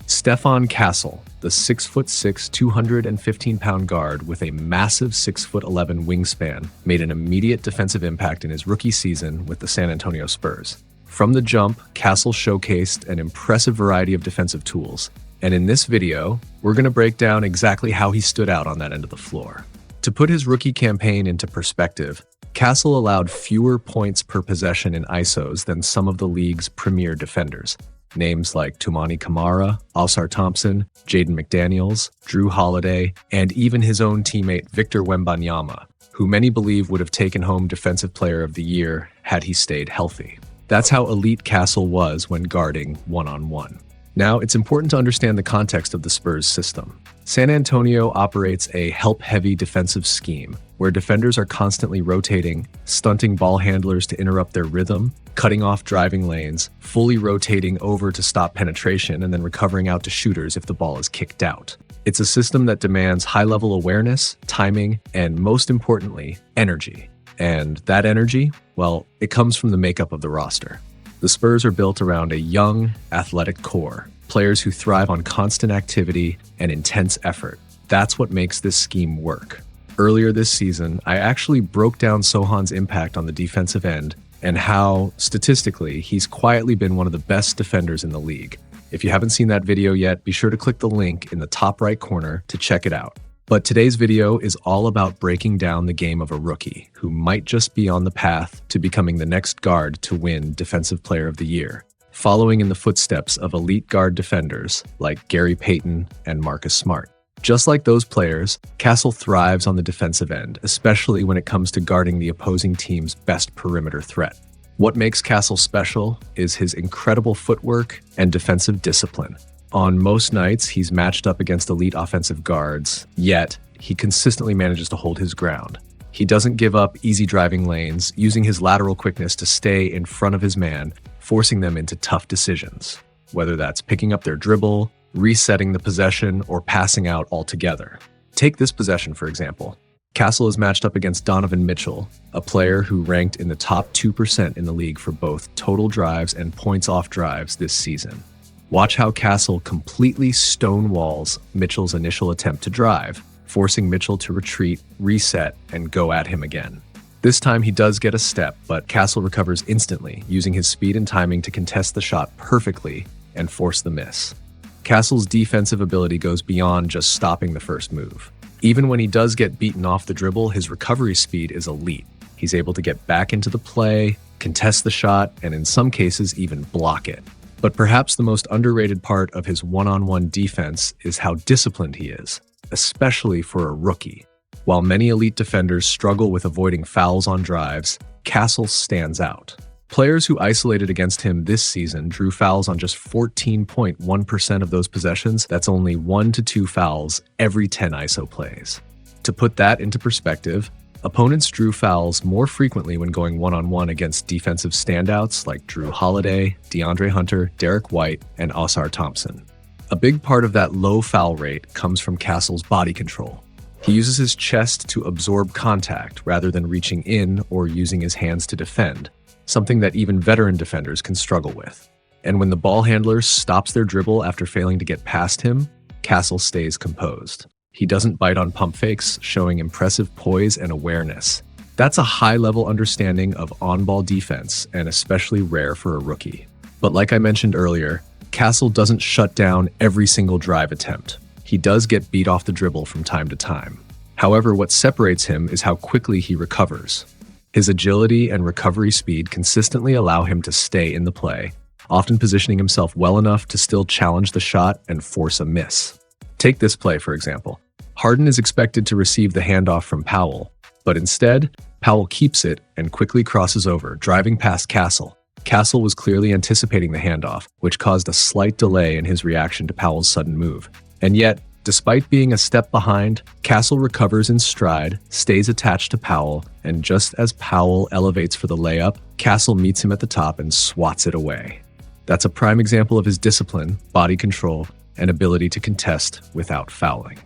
Stephon Castle, the 6'6", 215-pound guard with a massive 6'11" wingspan, made an immediate defensive impact in his rookie season with the San Antonio Spurs. From the jump, Castle showcased an impressive variety of defensive tools, and in this video, we're going to break down exactly how he stood out on that end of the floor. To put his rookie campaign into perspective, Castle allowed fewer points per possession in ISOs than some of the league's premier defenders. Names like Toumani Camara, Ausar Thompson, Jaden McDaniels, Jrue Holiday, and even his own teammate Victor Wembanyama, who many believe would have taken home Defensive Player of the Year had he stayed healthy. That's how elite Castle was when guarding one-on-one. Now, it's important to understand the context of the Spurs system. San Antonio operates a help-heavy defensive scheme, where defenders are constantly rotating, stunting ball handlers to interrupt their rhythm, cutting off driving lanes, fully rotating over to stop penetration, and then recovering out to shooters if the ball is kicked out. It's a system that demands high-level awareness, timing, and most importantly, energy. And that energy, well, it comes from the makeup of the roster. The Spurs are built around a young, athletic core, players who thrive on constant activity and intense effort. That's what makes this scheme work. Earlier this season, I actually broke down Sochan's impact on the defensive end and how, statistically, he's quietly been one of the best defenders in the league. If you haven't seen that video yet, be sure to click the link in the top right corner to check it out. But today's video is all about breaking down the game of a rookie who might just be on the path to becoming the next guard to win Defensive Player of the Year, following in the footsteps of elite guard defenders like Gary Payton and Marcus Smart. Just like those players, Castle thrives on the defensive end, especially when it comes to guarding the opposing team's best perimeter threat. What makes Castle special is his incredible footwork and defensive discipline. On most nights, he's matched up against elite offensive guards, yet he consistently manages to hold his ground. He doesn't give up easy driving lanes, using his lateral quickness to stay in front of his man, forcing them into tough decisions, whether that's picking up their dribble, resetting the possession, or passing out altogether. Take this possession, for example. Castle is matched up against Donovan Mitchell, a player who ranked in the top 2% in the league for both total drives and points off drives this season. Watch how Castle completely stonewalls Mitchell's initial attempt to drive, forcing Mitchell to retreat, reset, and go at him again. This time he does get a step, but Castle recovers instantly, using his speed and timing to contest the shot perfectly and force the miss. Castle's defensive ability goes beyond just stopping the first move. Even when he does get beaten off the dribble, his recovery speed is elite. He's able to get back into the play, contest the shot, and in some cases even block it. But perhaps the most underrated part of his one-on-one defense is how disciplined he is, especially for a rookie. While many elite defenders struggle with avoiding fouls on drives, Castle stands out. Players who isolated against him this season drew fouls on just 14.1% of those possessions. That's only 1 to 2 fouls every 10 ISO plays. To put that into perspective, opponents drew fouls more frequently when going one-on-one against defensive standouts like Jrue Holiday, DeAndre Hunter, Derek White, and Ausar Thompson. A big part of that low foul rate comes from Castle's body control. He uses his chest to absorb contact rather than reaching in or using his hands to defend, something that even veteran defenders can struggle with. And when the ball handler stops their dribble after failing to get past him, Castle stays composed. He doesn't bite on pump fakes, showing impressive poise and awareness. That's a high-level understanding of on-ball defense, and especially rare for a rookie. But like I mentioned earlier, Castle doesn't shut down every single drive attempt. He does get beat off the dribble from time to time. However, what separates him is how quickly he recovers. His agility and recovery speed consistently allow him to stay in the play, often positioning himself well enough to still challenge the shot and force a miss. Take this play, for example. Harden is expected to receive the handoff from Powell, but instead, Powell keeps it and quickly crosses over, driving past Castle. Castle was clearly anticipating the handoff, which caused a slight delay in his reaction to Powell's sudden move. And yet, despite being a step behind, Castle recovers in stride, stays attached to Powell, and just as Powell elevates for the layup, Castle meets him at the top and swats it away. That's a prime example of his discipline, body control, and ability to contest without fouling.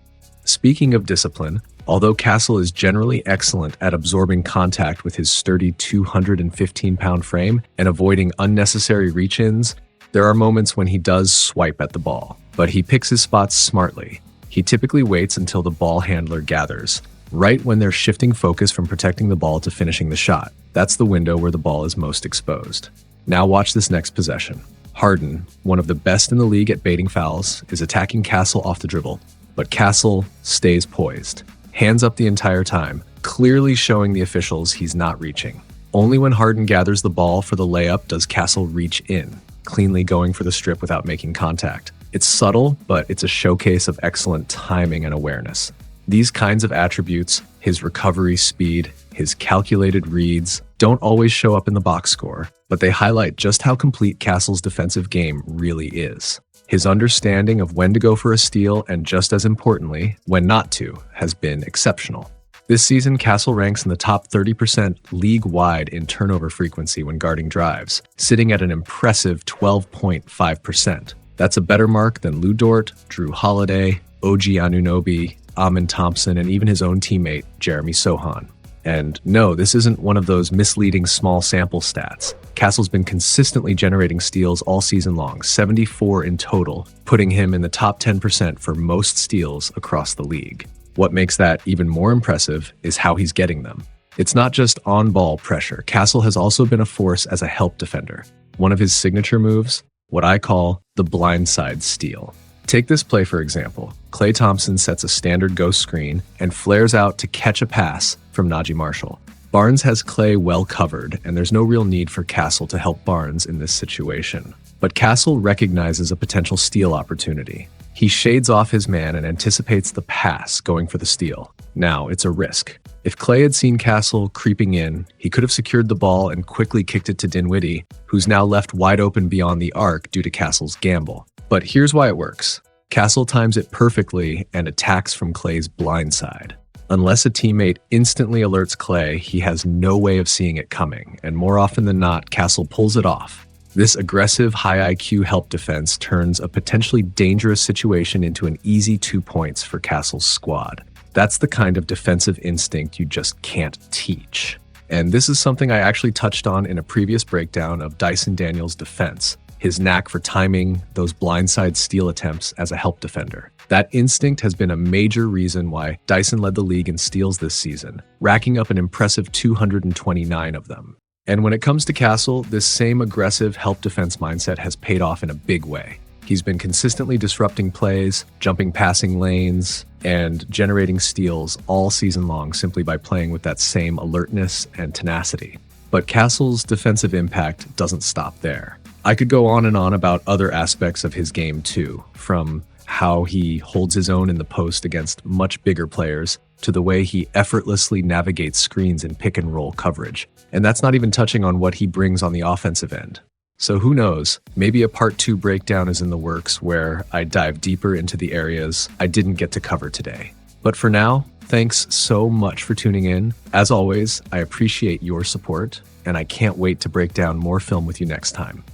Speaking of discipline, although Castle is generally excellent at absorbing contact with his sturdy 215-pound frame and avoiding unnecessary reach-ins, there are moments when he does swipe at the ball. but he picks his spots smartly. He typically waits until the ball handler gathers, right when they're shifting focus from protecting the ball to finishing the shot. That's the window where the ball is most exposed. Now watch this next possession. Harden, one of the best in the league at baiting fouls, is attacking Castle off the dribble, but Castle stays poised, hands up the entire time, clearly showing the officials he's not reaching. Only when Harden gathers the ball for the layup does Castle reach in, cleanly going for the strip without making contact. It's subtle, but it's a showcase of excellent timing and awareness. These kinds of attributes, his recovery speed, his calculated reads, don't always show up in the box score, but they highlight just how complete Castle's defensive game really is. His understanding of when to go for a steal and, just as importantly, when not to, has been exceptional. This season, Castle ranks in the top 30% league-wide in turnover frequency when guarding drives, sitting at an impressive 12.5%. That's a better mark than Lu Dort, Jrue Holiday, OG Anunoby, Amin Thompson, and even his own teammate, Jeremy Sochan. And no, this isn't one of those misleading small sample stats. Castle's been consistently generating steals all season long, 74 in total, putting him in the top 10% for most steals across the league. What makes that even more impressive is how he's getting them. It's not just on-ball pressure. Castle has also been a force as a help defender. One of his signature moves, what I call the blindside steal. Take this play for example. Klay Thompson sets a standard ghost screen and flares out to catch a pass from Najee Marshall. Barnes has Klay well covered, and there's no real need for Castle to help Barnes in this situation. But Castle recognizes a potential steal opportunity. He shades off his man and anticipates the pass, going for the steal. Now, it's a risk. If Klay had seen Castle creeping in, he could have secured the ball and quickly kicked it to Dinwiddie, who's now left wide open beyond the arc due to Castle's gamble. But here's why it works. Castle times it perfectly and attacks from Klay's blind side. Unless a teammate instantly alerts Klay, he has no way of seeing it coming, and more often than not, Castle pulls it off. This aggressive, high IQ help defense turns a potentially dangerous situation into an easy 2 points for Castle's squad. That's the kind of defensive instinct you just can't teach. And this is something I actually touched on in a previous breakdown of Dyson Daniels' defense, his knack for timing those blindside steal attempts as a help defender. That instinct has been a major reason why Dyson led the league in steals this season, racking up an impressive 229 of them. And when it comes to Castle, this same aggressive help defense mindset has paid off in a big way. He's been consistently disrupting plays, jumping passing lanes, and generating steals all season long simply by playing with that same alertness and tenacity. But Castle's defensive impact doesn't stop there. I could go on and on about other aspects of his game too, from how he holds his own in the post against much bigger players to the way he effortlessly navigates screens in pick and roll coverage. And that's not even touching on what he brings on the offensive end. So who knows, maybe a part 2 breakdown is in the works where I dive deeper into the areas I didn't get to cover today. But for now, thanks so much for tuning in. As always, I appreciate your support, and I can't wait to break down more film with you next time.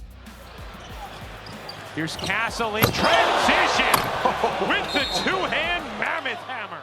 Here's Castle in transition with the two-hand mammoth hammer.